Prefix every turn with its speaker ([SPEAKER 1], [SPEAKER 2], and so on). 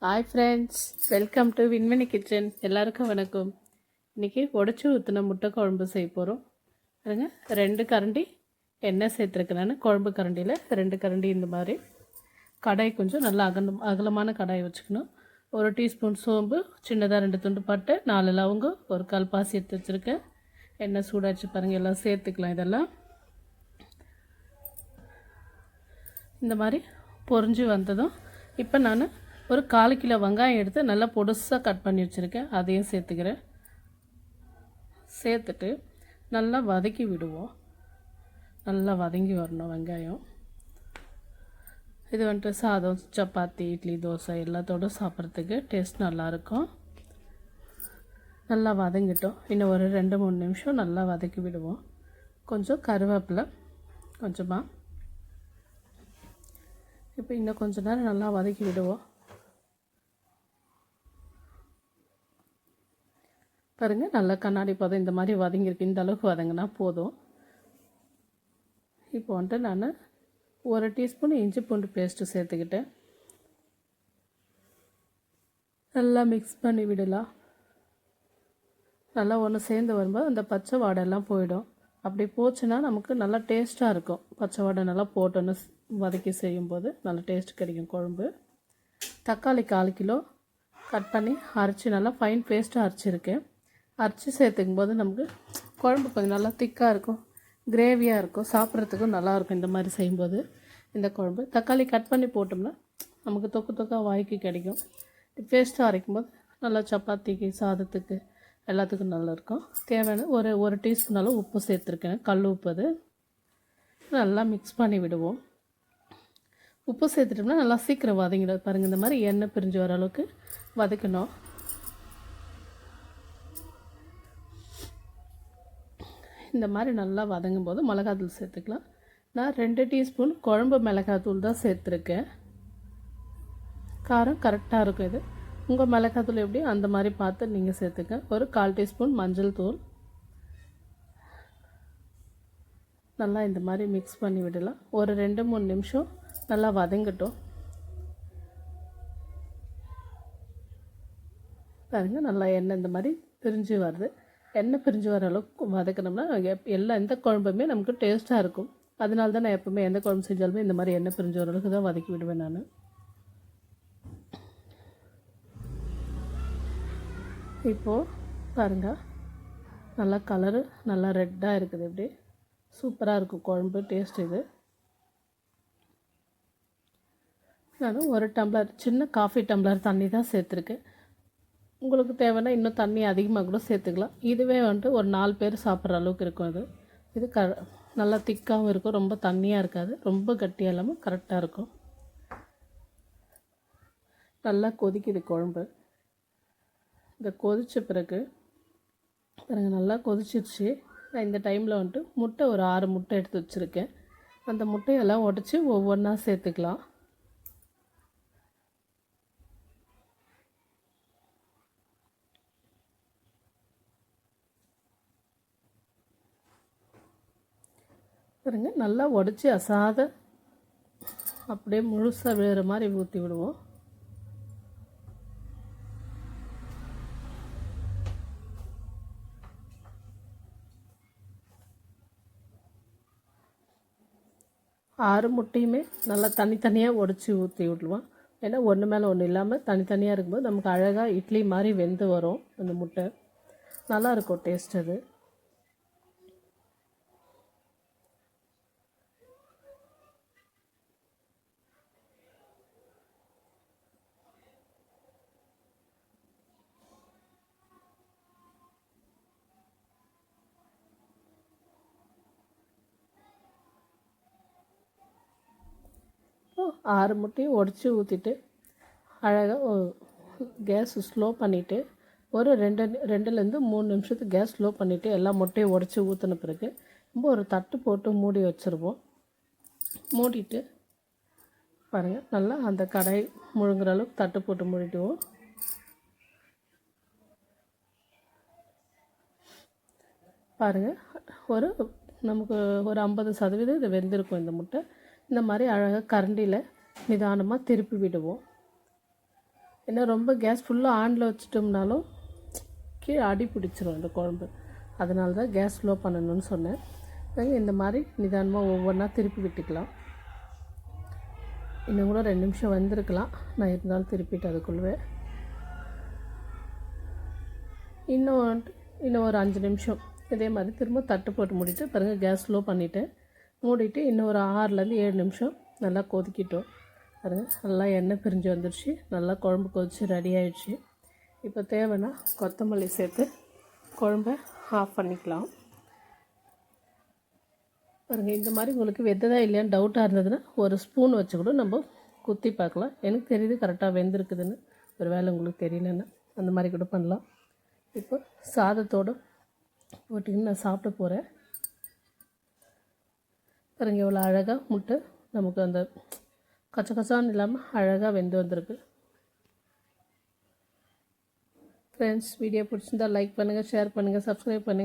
[SPEAKER 1] Hi friends, welcome to Vinmani kitchen. எல்லாருக்கும் வணக்கம். இன்றைக்கி உடச்சி ஊற்றின முட்டை குழம்பு செய்ய போகிறோம். பாருங்க, 2 கரண்டி எண்ணெய் சேர்த்துருக்கேன். நான் குழம்பு கரண்டியில் 2 கரண்டி இந்த மாதிரி. கடாய் கொஞ்சம் நல்லா அகலமான கடாய் வச்சுக்கணும். 1 டீஸ்பூன் சோம்பு, சின்னதாக 2 துண்டு பட்டை, 4 லவங்கம், 1 கால் பாசி எடுத்து வச்சுருக்கேன். எண்ணெய் சூடாச்சு பாருங்கள், எல்லாம் சேர்த்துக்கலாம். இதெல்லாம் இந்த மாதிரி பொரிஞ்சு வந்ததும் இப்போ நான் ஒரு 1/4 கிலோ வெங்காயம் எடுத்து நல்லா பொடுசாக கட் பண்ணி வச்சுருக்கேன். அதையும் சேர்த்துக்கிறேன். சேர்த்துட்டு நல்லா வதக்கி விடுவோம். நல்லா வதங்கி வரணும் வெங்காயம். இது வந்துட்டு சாதம், சப்பாத்தி, இட்லி, தோசை எல்லாத்தோடும் சாப்பிட்றதுக்கு டேஸ்ட் நல்லாயிருக்கும். நல்லா வதங்கிட்டோம். இன்னும் ஒரு 2-3 நிமிஷம் நல்லா வதக்கி விடுவோம். கொஞ்சம் கருவேப்பிலை கொஞ்சமாக. இப்போ இன்னும் கொஞ்சம் நேரம் நல்லா வதக்கி விடுவோம். பாருங்கள், நல்லா கண்ணாடி பதம் இந்த மாதிரி வதங்கியிருக்கு. இந்த அளவுக்கு வதங்கினா போதும். இப்போ வந்துட்டு நான் 1 டீஸ்பூன் இஞ்சி பூண்டு பேஸ்ட்டு சேர்த்துக்கிட்டேன். நல்லா மிக்ஸ் பண்ணி விடலாம். நல்லா ஒன்று சேர்ந்து வரும்போது அந்த பச்சை வாடெல்லாம் போயிடும். அப்படி போச்சுன்னா நமக்கு நல்லா டேஸ்ட்டாக இருக்கும். பச்சை வாடை நல்லா போட்டோன்னு வதக்கி செய்யும்போது நல்லா டேஸ்ட் கிடைக்கும் குழம்பு. தக்காளி 1/4 கிலோ கட் பண்ணி அரைச்சி நல்லா ஃபைன் பேஸ்ட்டாக அரைச்சிருக்கேன். அரைச்சி சேர்த்துக்கும் போது நமக்கு குழம்பு கொஞ்சம் நல்லா திக்காக இருக்கும், கிரேவியாக இருக்கும், சாப்பிட்றதுக்கும் நல்லாயிருக்கும். இந்த மாதிரி செய்யும்போது இந்த குழம்பு தக்காளி கட் பண்ணி போட்டோம்னா நமக்கு தொக்காக வாய்க்கு கிடைக்கும். பேஸ்ட்டாக அரைக்கும்போது நல்லா சப்பாத்திக்கு, சாதத்துக்கு எல்லாத்துக்கும் நல்லாயிருக்கும். தேவையான ஒரு டீஸ்பூன் அளவு உப்பு சேர்த்துருக்கேன், கல் உப்பு. அது நல்லா மிக்ஸ் பண்ணி விடுவோம். உப்பு சேர்த்துட்டோம்னா நல்லா சீக்கிரம் வதங்கிடும். பாருங்கள், இந்த மாதிரி எண்ணெய் பிரிஞ்சு வர அளவுக்கு வதக்கணும். இந்த மாதிரி நல்லா வதங்கும் போது மிளகாத்தூள் சேர்த்துக்கலாம். நான் 2 டீஸ்பூன் குழம்பு மிளகாத்தூள் தான் சேர்த்துருக்கேன். காரம் கரெக்டாக இருக்கும். இது உங்கள் மிளகாத்தூள் எப்படி அந்த மாதிரி பார்த்து நீங்கள் சேர்த்துக்க. ஒரு 1/4 டீஸ்பூன் மஞ்சள் தூள். நல்லா இந்த மாதிரி மிக்ஸ் பண்ணி விடலாம். ஒரு 2-3 நிமிஷம் நல்லா வதங்கட்டும். பாருங்கள், நல்லா எண்ணெய் இந்த மாதிரி பிரிஞ்சு வருது. எண்ணெய் பிரிஞ்சு வர அளவுக்கு வதக்கணும்னா எந்த குழம்புமே நமக்கு டேஸ்ட்டாக இருக்கும். அதனால தான் நான் எப்போவுமே எந்த குழம்பு செஞ்சாலுமே இந்த மாதிரி எண்ணெய் பிரிஞ்சு வர அளவுக்கு தான் வதக்கி விடுவேன் நான். இப்போது பாருங்கள், நல்லா கலரு நல்லா ரெட்டாக இருக்குது. இப்படி சூப்பராக இருக்கும் குழம்பு டேஸ்ட். இது நான் 1 டம்ளர் சின்ன காஃபி டம்ளர் தண்ணி தான் சேர்த்துருக்கேன். உங்களுக்கு தேவைன்னா இன்னும் தண்ணி அதிகமாக கூட சேர்த்துக்கலாம். இதுவே வந்துட்டு ஒரு 4 பேர் சாப்பிட்ற அளவுக்கு இருக்கும். இது நல்லா திக்காகவும் இருக்கும், ரொம்ப தண்ணியாக இருக்காது, ரொம்ப கட்டியாக இல்லாமல் கரெக்டாக இருக்கும். நல்லா கொதிக்குது குழம்பு. இந்த கொதித்த பிறகு பாருங்கள், நல்லா கொதிச்சிருச்சு. நான் இந்த டைமில் வந்துட்டு முட்டை ஒரு 6 முட்டை எடுத்து வச்சுருக்கேன். அந்த முட்டையெல்லாம் உடச்சி ஒவ்வொன்றா சேர்த்துக்கலாம். பாருங்க, நல்லா உடச்சி அசாத அப்படியே முழுசாக விழுற மாதிரி ஊற்றி விடுவோம். ஆறு முட்டையுமே நல்லா தனித்தனியாக உடச்சி ஊற்றி விடுவோம். ஏன்னா ஒன்று மேலே ஒன்று இல்லாமல் தனித்தனியாக இருக்கும்போது நமக்கு அழகாக இட்லி மாதிரி வெந்து வரும். அந்த முட்டை நல்லாயிருக்கும் டேஸ்ட். அது 6 முட்டையும் உடச்சி ஊற்றிட்டு அழகாக கேஸ் ஸ்லோ பண்ணிவிட்டு ஒரு 2-3 நிமிஷத்துக்கு கேஸ் ஸ்லோ பண்ணிவிட்டு எல்லா முட்டையும் உடச்சி ஊற்றின பிறகு ரொம்ப ஒரு தட்டு போட்டு மூடி வச்சுருவோம். மூடிட்டு பாருங்கள், நல்லா அந்த கடாய் முழுங்குற அளவுக்கு தட்டு போட்டு மூடிடுவோம். பாருங்கள், நமக்கு ஒரு 50% இது வெந்திருக்கும் இந்த முட்டை. இந்த மாதிரி அழகாக கரண்டியில் நிதானமாக திருப்பி விடுவோம். ஏன்னா ரொம்ப கேஸ் ஃபுல்லாக ஆனில் வச்சிட்டோம்னாலும் கீழே அடி பிடிச்சிரும் அந்த குழம்பு. அதனால தான் கேஸ் ஸ்லோ பண்ணணும்னு சொன்னேன். இந்த மாதிரி நிதானமாக ஒவ்வொன்றா திருப்பி விட்டுக்கலாம். இன்னும் கூட 2 நிமிஷம் வந்திருக்கலாம், நான் இருந்தாலும் திருப்பிட்டு அதுக்குள்ளே இன்னும் ஒரு 5 நிமிஷம் இதே மாதிரி திரும்ப தட்டு போட்டு மூடிட்டு பாருங்கள், கேஸ் ஸ்லோ பண்ணிவிட்டேன். மூடிட்டு இன்னும் ஒரு 6லேருந்து 7 நிமிஷம் நல்லா கொதிக்கிட்டோம். பாருங்கள், நல்லா எண்ணெய் பிரிஞ்சு வந்துடுச்சு, நல்லா குழம்பு கொதிச்சு ரெடி ஆகிடுச்சு. இப்போ தேவைன்னா கொத்தமல்லி சேர்த்து குழம்ப ஆஃப் பண்ணிக்கலாம். பாருங்கள், இந்த மாதிரி உங்களுக்கு வெந்ததா இல்லையான்னு டவுட்டாக இருந்ததுன்னா ஒரு ஸ்பூன் வச்சு கூட நம்ம குத்தி பார்க்கலாம். எனக்கு தெரியுது கரெக்டாக வெந்திருக்குதுன்னு, ஒரு வேளை உங்களுக்கு தெரியலன்னா அந்த மாதிரி கூட பண்ணலாம். இப்போ சாதத்தோடு போட்டிங்கன்னு நான் சாப்பிட போகிறேன். பாருங்கள், எவ்வளோ அழகாக முட்டை நமக்கு அந்த கச்சக்கச்சான்னு இல்லாமல் அழகாக வெந்து வந்திருக்கு. ஃப்ரெண்ட்ஸ், வீடியோ பிடிச்சிருந்தால் லைக் பண்ணுங்கள், ஷேர் பண்ணுங்கள், சப்ஸ்கிரைப் பண்ணுங்கள்.